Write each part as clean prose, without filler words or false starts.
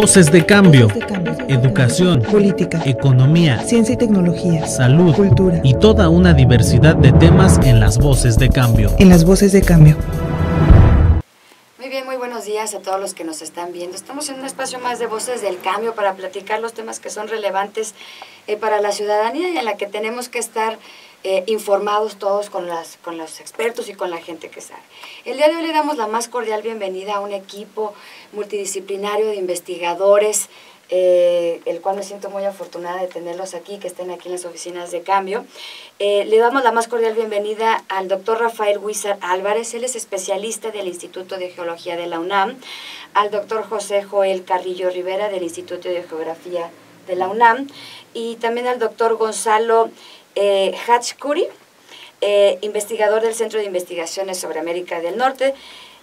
Voces de cambio. Educación, política, economía, ciencia y tecnología, salud, cultura y toda una diversidad de temas en las Voces de Cambio. En las Voces de Cambio. Muy bien, muy buenos días a todos los que nos están viendo. Estamos en un espacio más de Voces del Cambio para platicar los temas que son relevantes para la ciudadanía y en la que tenemos que estar informados todos con los expertos y con la gente que sabe. El día de hoy le damos la más cordial bienvenida a un equipo multidisciplinario de investigadores, el cual me siento muy afortunada de tenerlos aquí, que estén aquí en las oficinas de Cambio. Le damos la más cordial bienvenida al doctor Rafael Huizar Álvarez, él es especialista del Instituto de Geología de la UNAM, al doctor José Joel Carrillo Rivera del Instituto de Geografía de la UNAM, y también al doctor Gonzalo Hachkuri, investigador del Centro de Investigaciones sobre América del Norte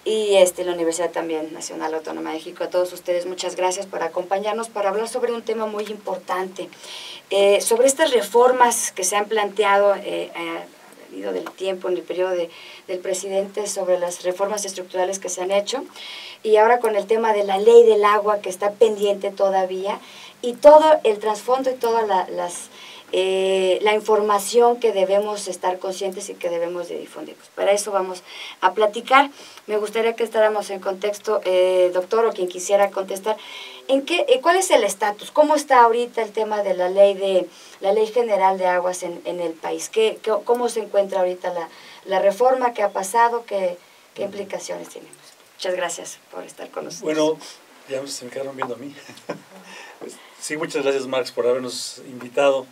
y la Universidad también Nacional Autónoma de México. A todos ustedes muchas gracias por acompañarnos para hablar sobre un tema muy importante, sobre estas reformas que se han planteado a lo del tiempo, en el periodo del presidente, sobre las reformas estructurales que se han hecho, y ahora con el tema de la ley del agua que está pendiente todavía, y todo el trasfondo y toda la información que debemos estar conscientes y que debemos de difundir. Pues para eso vamos a platicar. Me gustaría que estáramos en contexto, doctor, o quien quisiera contestar, ¿cuál es el estatus? ¿Cómo está ahorita el tema de la ley general de aguas en el país? ¿Cómo se encuentra ahorita la reforma que ha pasado? ¿Qué implicaciones tenemos? Muchas gracias por estar con nosotros. Bueno, ya se me quedaron viendo a mí. Sí, muchas gracias, Marx, por habernos invitado.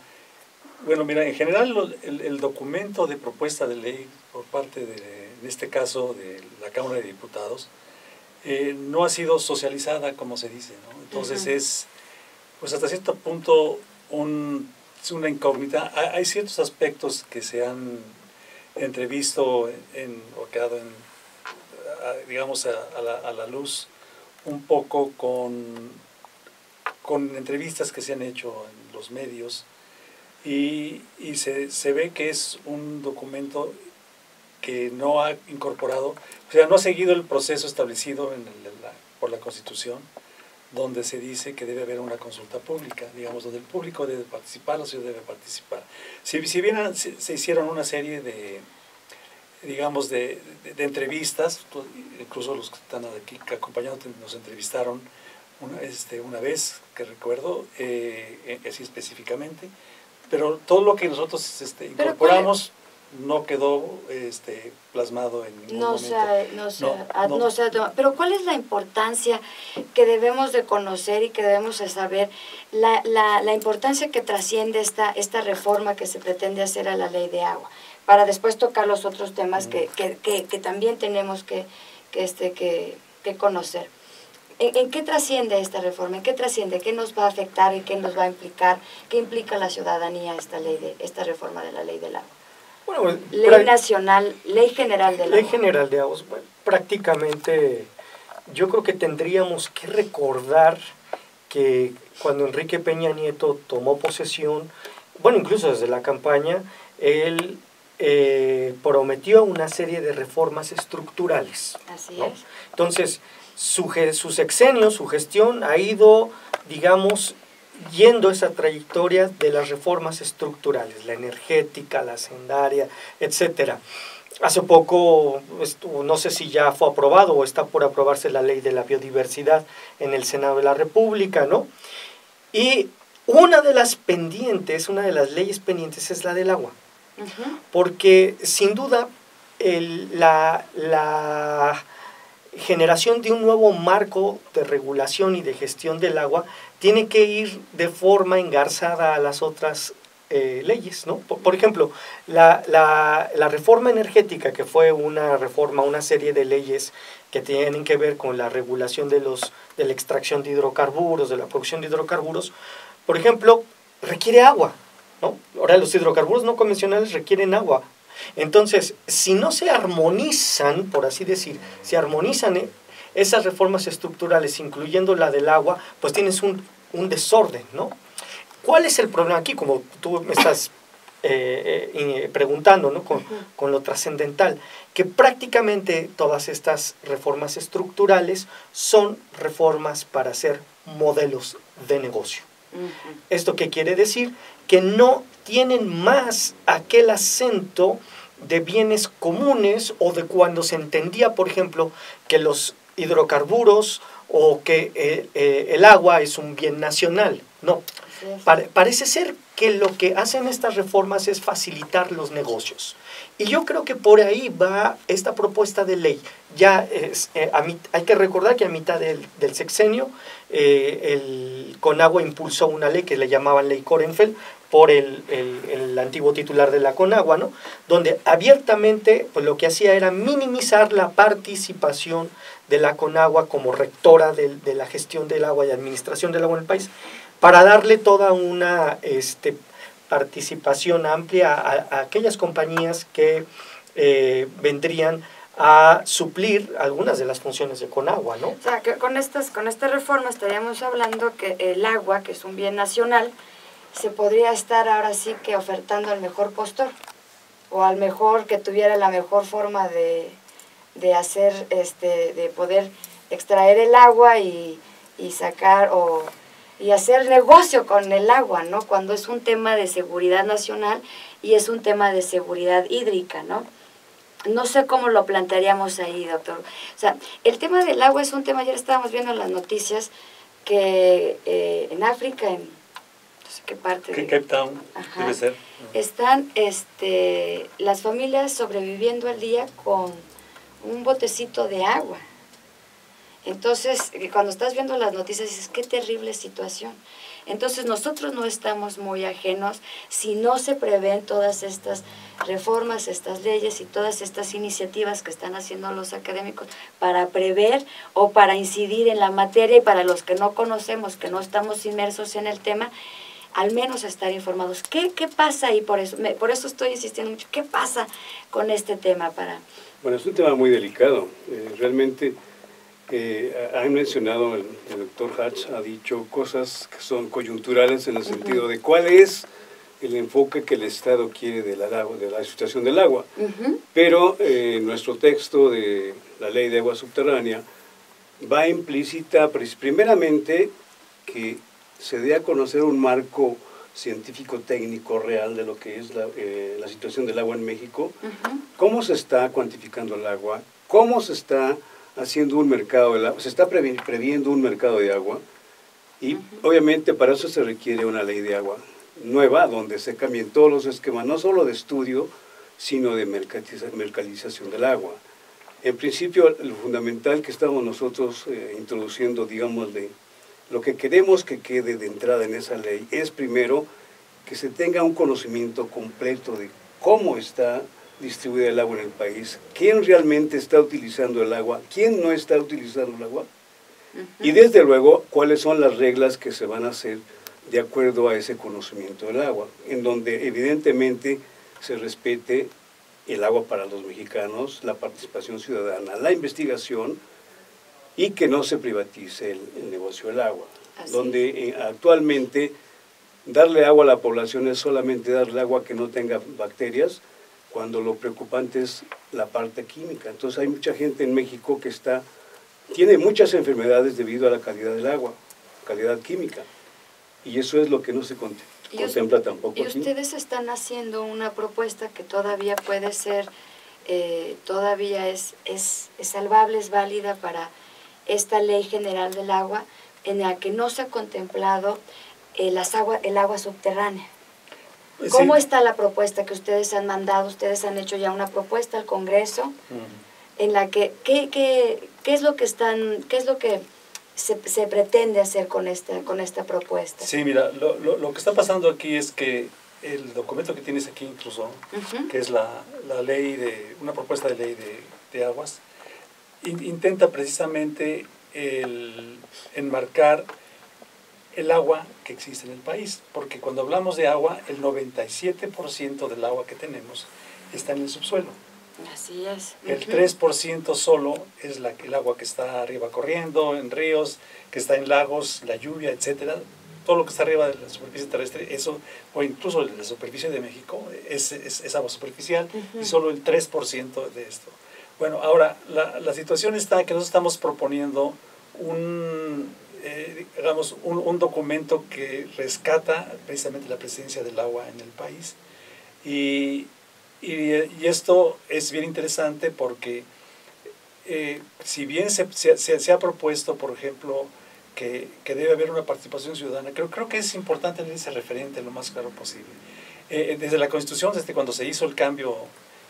Bueno, mira, en general el documento de propuesta de ley por parte en este caso de la Cámara de Diputados no ha sido socializada, como se dice, ¿no? Entonces es, pues hasta cierto punto, es una incógnita. Hay ciertos aspectos que se han entrevisto o quedado digamos, a la luz un poco con entrevistas que se han hecho en los medios, y se ve que es un documento que no ha incorporado, o sea, no ha seguido el proceso establecido por la Constitución, donde se dice que debe haber una consulta pública, digamos, donde el público debe participar, la ciudad debe participar. Si bien se hicieron una serie de, digamos, de entrevistas, incluso los que están aquí acompañándote nos entrevistaron una vez, que recuerdo, así específicamente, pero todo lo que nosotros incorporamos no quedó plasmado en ningún momento. Pero ¿cuál es la importancia que debemos de conocer y que debemos de saber, la importancia que trasciende esta reforma que se pretende hacer a la ley de agua, para después tocar los otros temas que también tenemos que conocer? ¿En qué trasciende esta reforma? ¿En qué trasciende? ¿Qué nos va a afectar y qué nos va a implicar? ¿Qué implica la ciudadanía esta reforma de la ley del agua? Bueno, ley nacional, ley general del agua. Ley general de aguas. Bueno, prácticamente yo creo que tendríamos que recordar que cuando Enrique Peña Nieto tomó posesión, bueno, incluso desde la campaña, él prometió una serie de reformas estructurales. Así ¿no? es. Entonces, su sexenio, su gestión ha ido, digamos, yendo esa trayectoria de las reformas estructurales, la energética, la hacendaria, etcétera. Hace poco, no sé si ya fue aprobado o está por aprobarse la ley de la biodiversidad en el Senado de la República, ¿no? Y una de las leyes pendientes es la del agua, porque sin duda la generación de un nuevo marco de regulación y de gestión del agua tiene que ir de forma engarzada a las otras leyes, ¿no? Por ejemplo, la reforma energética, que fue una serie de leyes que tienen que ver con la regulación de la extracción de hidrocarburos, de la producción de hidrocarburos, por ejemplo, requiere agua, ¿no? Ahora, los hidrocarburos no convencionales requieren agua. Entonces, si no se armonizan, por así decir, esas reformas estructurales, incluyendo la del agua, pues tienes un desorden, ¿no? ¿Cuál es el problema aquí? Como tú me estás preguntando, ¿no? Con lo trascendental, que prácticamente todas estas reformas estructurales son reformas para hacer modelos de negocio. ¿Esto qué quiere decir? Que no tienen más aquel acento de bienes comunes o de cuando se entendía, por ejemplo, que los hidrocarburos o que el agua es un bien nacional. No, parece ser que lo que hacen estas reformas es facilitar los negocios. Y yo creo que por ahí va esta propuesta de ley. Ya hay que recordar que a mitad del sexenio el Conagua impulsó una ley que le llamaban Ley Korenfeld por el antiguo titular de la Conagua, ¿no? Donde abiertamente pues, lo que hacía era minimizar la participación de la Conagua como rectora de la gestión del agua y administración del agua en el país, para darle toda una participación amplia a aquellas compañías que vendrían a suplir algunas de las funciones de Conagua, ¿no? O sea, que con esta reforma estaríamos hablando que el agua, que es un bien nacional, se podría estar ahora sí que ofertando al mejor postor, o al mejor que tuviera la mejor forma de hacer, de poder extraer el agua y sacar y hacer negocio con el agua, ¿no? Cuando es un tema de seguridad nacional y es un tema de seguridad hídrica, ¿no? No sé cómo lo plantearíamos ahí, doctor. O sea, el tema del agua es un tema, ayer estábamos viendo en las noticias, que en África, en no sé qué parte de Cape Town, ajá, debe ser. Están las familias sobreviviendo al día con un botecito de agua. Entonces, cuando estás viendo las noticias, dices, qué terrible situación. Entonces, nosotros no estamos muy ajenos si no se prevén todas estas reformas, estas leyes y todas estas iniciativas que están haciendo los académicos para prever o para incidir en la materia, y para los que no conocemos, que no estamos inmersos en el tema, al menos estar informados. ¿Qué pasa ahí? Por eso estoy insistiendo mucho. ¿Qué pasa con este tema? Bueno, es un tema muy delicado. Realmente... han mencionado, el doctor Hatch ha dicho cosas que son coyunturales en el sentido de cuál es el enfoque que el Estado quiere de la situación del agua. Pero nuestro texto de la Ley de Agua Subterránea va implícita primeramente que se dé a conocer un marco científico técnico real de lo que es la situación del agua en México, cómo se está cuantificando el agua, cómo se está haciendo un mercado del agua, se está previendo un mercado de agua, y obviamente para eso se requiere una ley de agua nueva, donde se cambien todos los esquemas, no solo de estudio, sino de mercantilización del agua. En principio, lo fundamental que estamos nosotros introduciendo, digamos, de lo que queremos que quede de entrada en esa ley, es primero que se tenga un conocimiento completo de cómo está distribuida el agua en el país, quién realmente está utilizando el agua, quién no está utilizando el agua, y desde luego cuáles son las reglas que se van a hacer de acuerdo a ese conocimiento del agua, en donde evidentemente se respete el agua para los mexicanos, la participación ciudadana, la investigación, y que no se privatice el negocio del agua. Así donde actualmente darle agua a la población es solamente darle agua que no tenga bacterias, cuando lo preocupante es la parte química. Entonces hay mucha gente en México que tiene muchas enfermedades debido a la calidad del agua, calidad química, y eso es lo que no se contempla tampoco. Y ustedes están haciendo una propuesta que todavía puede ser, todavía es salvable, es válida para esta Ley General del Agua, en la que no se ha contemplado el agua subterránea. ¿Cómo está la propuesta que ustedes han mandado? Ustedes han hecho ya una propuesta al Congreso en la que ¿qué es lo que se pretende hacer con esta propuesta? Sí, mira, lo que está pasando aquí es que el documento que tienes aquí incluso, que es la ley una propuesta de ley de aguas, intenta precisamente enmarcar el agua que existe en el país, porque cuando hablamos de agua, el 97% del agua que tenemos está en el subsuelo. Así es. El 3% solo es el agua que está arriba corriendo, en ríos, que está en lagos, la lluvia, etcétera. Todo lo que está arriba de la superficie terrestre, eso, o incluso de la superficie de México, es agua superficial, y solo el 3% de esto. Bueno, ahora, la situación está que nosotros estamos proponiendo digamos, un documento que rescata precisamente la presencia del agua en el país. Y esto es bien interesante porque si bien se ha propuesto, por ejemplo, que debe haber una participación ciudadana, creo que es importante tener ese referente lo más claro posible. Desde la Constitución, desde cuando se hizo el cambio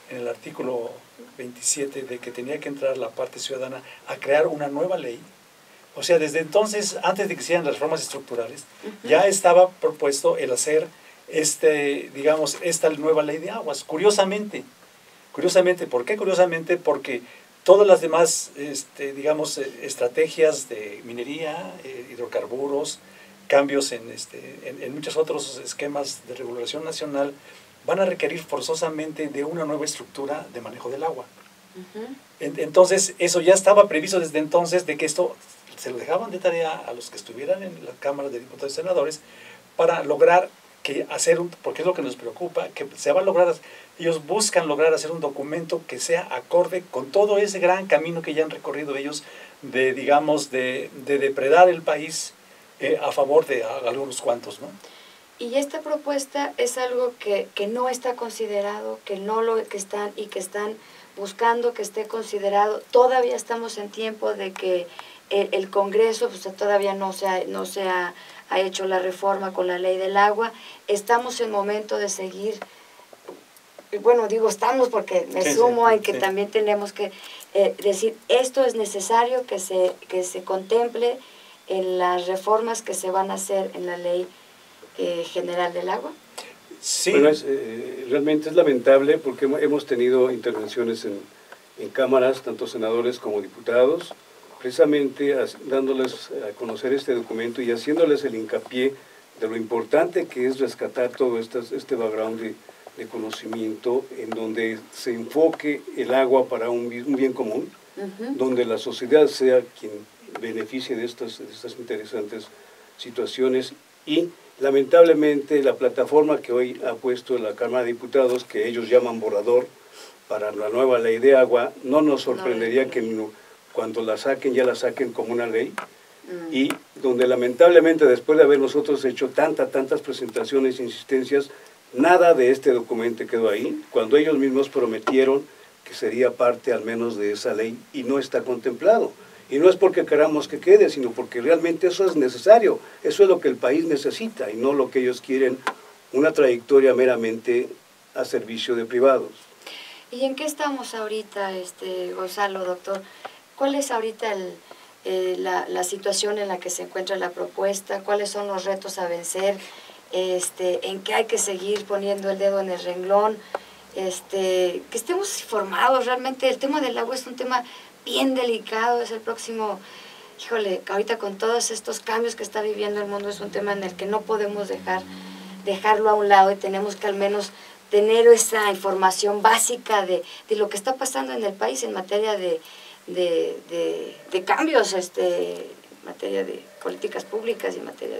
en el artículo 27 de que tenía que entrar la parte ciudadana a crear una nueva ley, o sea, desde entonces, antes de que se hicieran las reformas estructurales, ya estaba propuesto el hacer digamos, esta nueva ley de aguas. Curiosamente, ¿por qué? Curiosamente porque todas las demás, digamos, estrategias de minería, hidrocarburos, cambios en muchos otros esquemas de regulación nacional, van a requerir forzosamente de una nueva estructura de manejo del agua. Entonces, eso ya estaba previsto desde entonces, de que esto se lo dejaban de tarea a los que estuvieran en la Cámara de Diputados y Senadores para lograr porque es lo que nos preocupa, que se va a lograr, ellos buscan lograr hacer un documento que sea acorde con todo ese gran camino que ya han recorrido ellos de, digamos, de depredar el país a favor de algunos cuantos, ¿no? Y esta propuesta es algo que no está considerado, que están buscando que esté considerado. Todavía estamos en tiempo de que el Congreso pues, todavía no se ha hecho la reforma con la ley del agua. Estamos en momento de seguir, bueno, digo estamos porque me sumo en que también tenemos que decir, esto es necesario que se contemple en las reformas que se van a hacer en la ley general del agua. Sí. Bueno, realmente es lamentable porque hemos tenido intervenciones en cámaras, tanto senadores como diputados, precisamente dándoles a conocer este documento y haciéndoles el hincapié de lo importante que es rescatar todo este background de conocimiento en donde se enfoque el agua para un bien común, donde la sociedad sea quien beneficie de estas interesantes situaciones y lamentablemente la plataforma que hoy ha puesto la Cámara de Diputados, que ellos llaman borrador para la nueva ley de agua, no nos sorprendería que cuando la saquen, ya la saquen como una ley, y donde lamentablemente después de haber nosotros hecho tantas presentaciones e insistencias, nada de este documento quedó ahí, cuando ellos mismos prometieron que sería parte al menos de esa ley, y no está contemplado. Y no es porque queramos que quede, sino porque realmente eso es necesario, eso es lo que el país necesita, y no lo que ellos quieren, una trayectoria meramente a servicio de privados. ¿Y en qué estamos ahorita, Gonzalo, doctor? ¿Cuál es ahorita la situación en la que se encuentra la propuesta? ¿Cuáles son los retos a vencer? ¿En qué hay que seguir poniendo el dedo en el renglón? Que estemos informados. Realmente el tema del agua es un tema bien delicado, es el próximo, híjole, ahorita con todos estos cambios que está viviendo el mundo, es un tema en el que no podemos dejarlo a un lado y tenemos que al menos tener esa información básica de lo que está pasando en el país en materia de cambios, en materia de políticas públicas y en materia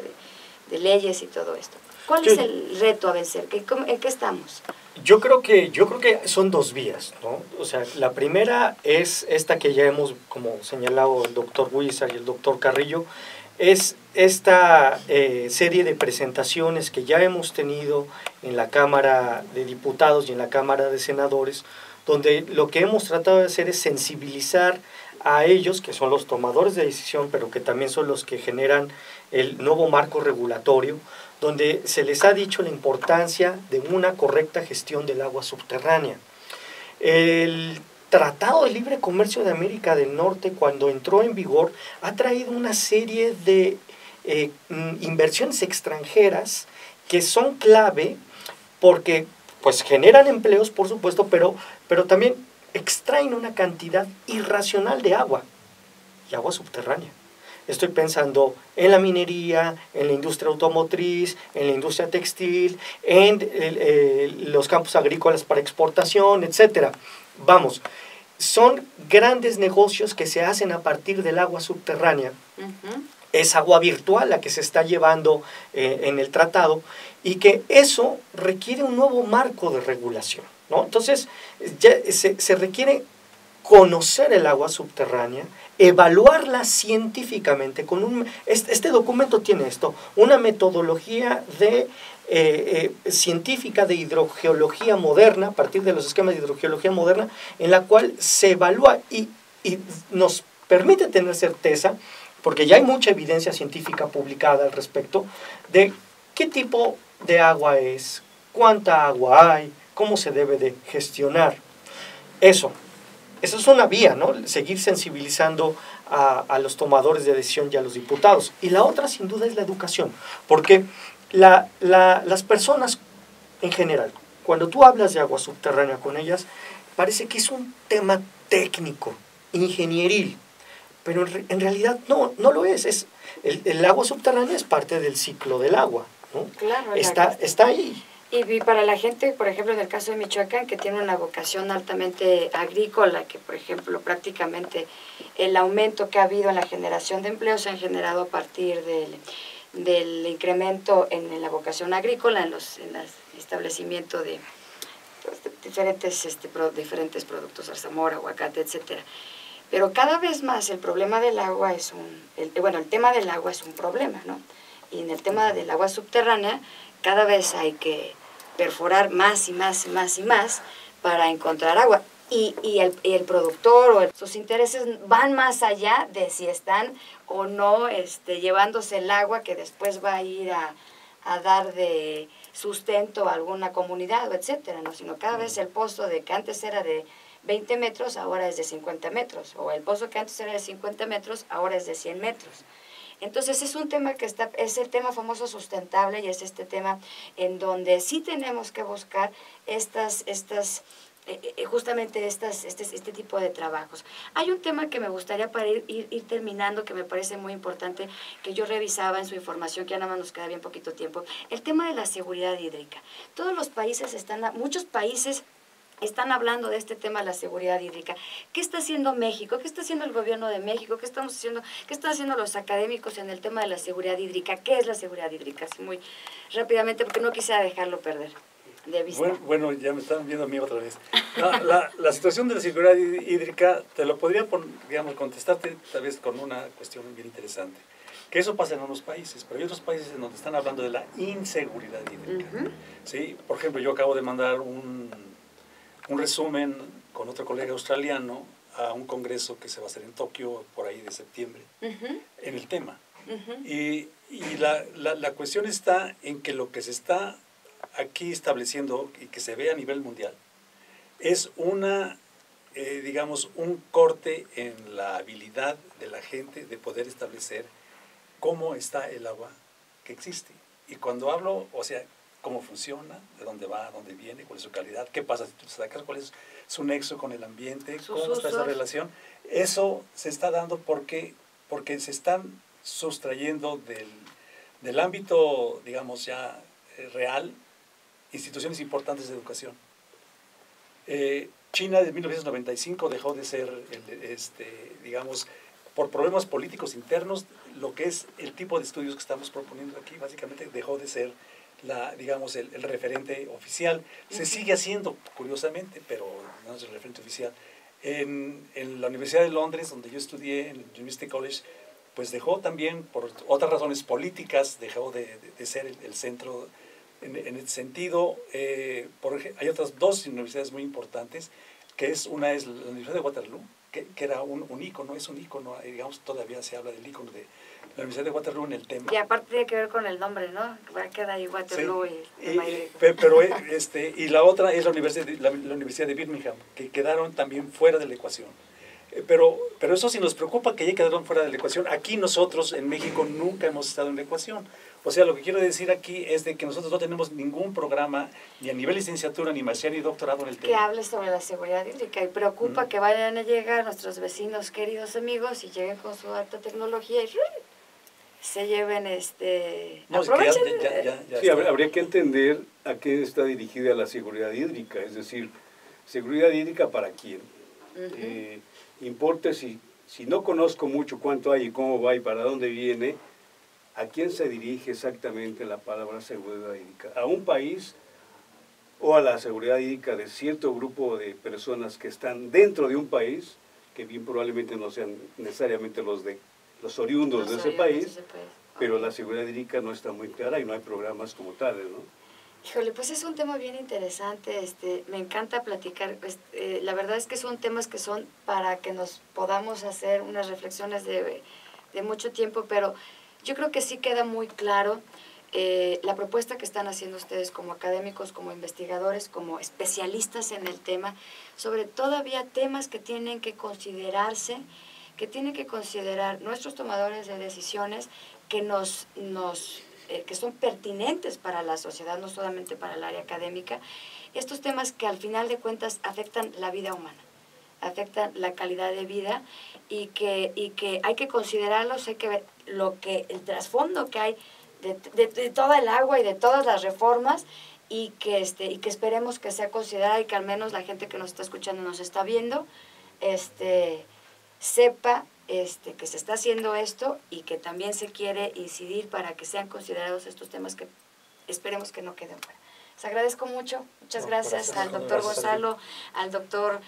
de leyes y todo esto. ¿Cuál es el reto a vencer? ¿En qué estamos? Yo creo que son dos vías, ¿no? O sea, la primera es esta que ya hemos, como señalado el doctor Huizar y el doctor Carrillo, es esta serie de presentaciones que ya hemos tenido en la Cámara de Diputados y en la Cámara de Senadores, donde lo que hemos tratado de hacer es sensibilizar a ellos, que son los tomadores de decisión, pero que también son los que generan el nuevo marco regulatorio, donde se les ha dicho la importancia de una correcta gestión del agua subterránea. El Tratado de Libre Comercio de América del Norte, cuando entró en vigor, ha traído una serie de inversiones extranjeras que son clave porque pues generan empleos, por supuesto, pero también extraen una cantidad irracional de agua y agua subterránea. Estoy pensando en la minería, en la industria automotriz, en la industria textil, en los campos agrícolas para exportación, etc. Vamos, son grandes negocios que se hacen a partir del agua subterránea. Es agua virtual la que se está llevando en el tratado y que eso requiere un nuevo marco de regulación, ¿no? Entonces, ya se requiere conocer el agua subterránea, evaluarla científicamente. Este documento tiene esto, una metodología científica de hidrogeología moderna, a partir de los esquemas de hidrogeología moderna, en la cual se evalúa y nos permite tener certeza, porque ya hay mucha evidencia científica publicada al respecto, de qué tipo de agua es, cuánta agua hay, cómo se debe de gestionar. Esa es una vía, ¿no? Seguir sensibilizando a los tomadores de decisión y a los diputados. Y la otra, sin duda, es la educación, porque las personas en general, cuando tú hablas de agua subterránea con ellas, parece que es un tema técnico, ingenieril, pero en realidad no lo es. El agua subterránea es parte del ciclo del agua, ¿no? Claro, está ahí. Y para la gente, por ejemplo, en el caso de Michoacán, que tiene una vocación altamente agrícola, que por ejemplo prácticamente el aumento que ha habido en la generación de empleos se han generado a partir del incremento en la vocación agrícola, en los establecimientos de diferentes productos, zarzamora, aguacate, etcétera. Pero cada vez más el problema del agua el tema del agua es un problema, ¿no? Y en el tema del agua subterránea, cada vez hay que perforar más y más y más y más para encontrar agua. Y el productor sus intereses van más allá de si están o no llevándose el agua que después va a ir a dar de sustento a alguna comunidad, etcétera, ¿no? Sino cada vez el pozo que antes era de 20 metros, ahora es de 50 metros, o el pozo que antes era de 50 metros, ahora es de 100 metros. Entonces es un tema es el tema famoso sustentable, y es este tema en donde sí tenemos que buscar justamente este tipo de trabajos. Hay un tema que me gustaría para ir terminando, que me parece muy importante, que yo revisaba en su información, que ya nada más nos queda bien poquito tiempo, el tema de la seguridad hídrica. Muchos países están hablando de este tema de la seguridad hídrica. ¿Qué está haciendo México? ¿Qué está haciendo el gobierno de México? ¿Qué están haciendo los académicos en el tema de la seguridad hídrica? ¿Qué es la seguridad hídrica? Así muy rápidamente, porque no quisiera dejarlo perder de vista. Bueno, ya me están viendo a mí otra vez. La situación de la seguridad hídrica, te lo podría, contestarte tal vez con una cuestión bien interesante. Que eso pasa en unos países, pero hay otros países en donde están hablando de la inseguridad hídrica. ¿Sí? Por ejemplo, yo acabo de mandar un resumen con otro colega australiano a un congreso que se va a hacer en Tokio por ahí de septiembre, en el tema. Y la cuestión está en que lo que se está aquí estableciendo y que se ve a nivel mundial es un corte en la habilidad de la gente de poder establecer cómo está el agua que existe. Y cuando hablo, cómo funciona, de dónde va, dónde viene, cuál es su calidad, qué pasa si tú sacas, cuál es su nexo con el ambiente, cómo está esa relación. Eso se está dando porque se están sustrayendo del ámbito, ya real, instituciones importantes de educación. China desde 1995 dejó de ser, por problemas políticos internos, lo que es el tipo de estudios que estamos proponiendo aquí, básicamente dejó de ser el referente oficial. Se sigue haciendo, curiosamente, pero no es el referente oficial. En la Universidad de Londres, donde yo estudié, en el University College, pues dejó también, por otras razones políticas, dejó de ser el centro en ese sentido. Hay otras dos universidades muy importantes, una es la Universidad de Waterloo, que era un ícono, es un ícono, todavía se habla del ícono de la Universidad de Waterloo en el tema. Y aparte tiene que ver con el nombre, ¿no? Queda ahí Waterloo, sí. Y la otra es la Universidad de Birmingham, que quedaron también fuera de la ecuación. Pero eso sí nos preocupa, que ya quedaron fuera de la ecuación. Aquí nosotros en México nunca hemos estado en la ecuación. Lo que quiero decir aquí es de que nosotros no tenemos ningún programa, ni a nivel licenciatura, ni maestría, ni doctorado en el tema. Que hable sobre la seguridad hídrica, y preocupa que vayan a llegar nuestros vecinos, queridos amigos, y lleguen con su alta tecnología y se lleven aprovechen. Sí, habría que entender a qué está dirigida la seguridad hídrica, es decir, seguridad hídrica para quién. Importa si no conozco mucho cuánto hay y cómo va y para dónde viene, ¿a quién se dirige exactamente la palabra seguridad hídrica? ¿A un país o a la seguridad hídrica de cierto grupo de personas que están dentro de un país? que bien probablemente no sean necesariamente los oriundos de ese país, pero la seguridad hídrica no está muy clara y no hay programas como tales, ¿no? Híjole, pues es un tema bien interesante, me encanta platicar, la verdad es que son temas que son para que nos podamos hacer unas reflexiones de mucho tiempo, pero yo creo que sí queda muy claro la propuesta que están haciendo ustedes como académicos, como investigadores, como especialistas en el tema, sobre todavía temas que tienen que considerarse, que tienen que considerar nuestros tomadores de decisiones, que son pertinentes para la sociedad, no solamente para el área académica, estos temas que al final de cuentas afectan la vida humana, afectan la calidad de vida y que hay que considerarlos, hay que ver el trasfondo que hay de toda el agua y de todas las reformas y que esperemos que sea considerada y que al menos la gente que nos está escuchando, nos está viendo, sepa que se está haciendo esto y que también se quiere incidir para que sean considerados estos temas que esperemos que no queden fuera. Les agradezco mucho, muchas gracias al doctor Gonzalo, al doctor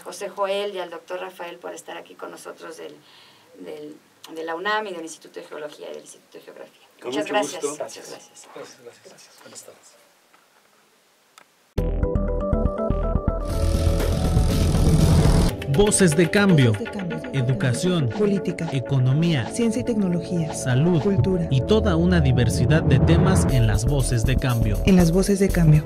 José Joel y al doctor Rafael por estar aquí con nosotros de la UNAM y del Instituto de Geología y del Instituto de Geografía. Con muchas mucho gracias. gusto. Muchas gracias. Gracias. Buenas tardes. Voces de cambio, Voces de cambio. educación, Política, economía, ciencia y tecnología, salud cultura. y toda una diversidad de temas en las Voces de Cambio. En las Voces de Cambio.